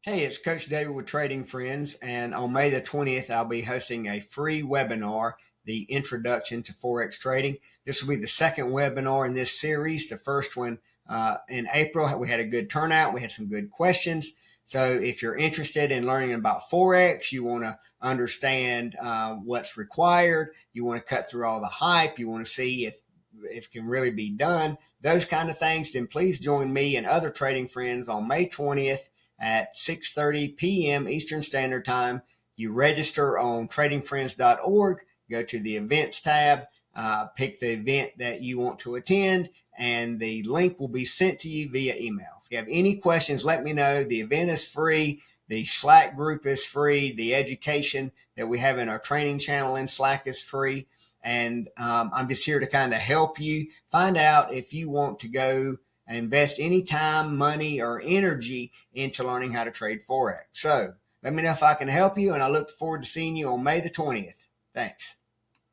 Hey, it's Coach David with Trading Friends, and on May the 20th, I'll be hosting a free webinar, The Introduction to Forex Trading. This will be the second webinar in this series. The first one in April, we had a good turnout. We had some good questions. So if you're interested in learning about Forex, you want to understand what's required, you want to cut through all the hype, you want to see if it can really be done, those kind of things, then please join me and other trading friends on May 20th at 6:30 p.m. Eastern Standard Time. You register on tradingfriends.org, go to the events tab, pick the event that you want to attend, and the link will be sent to you via email. If you have any questions, let me know. The event is free. The Slack group is free. The education that we have in our training channel in Slack is free. And I'm just here to kind of help you find out if you want to go invest any time, money, or energy into learning how to trade Forex. So let me know if I can help you, and I look forward to seeing you on May the 20th. Thanks.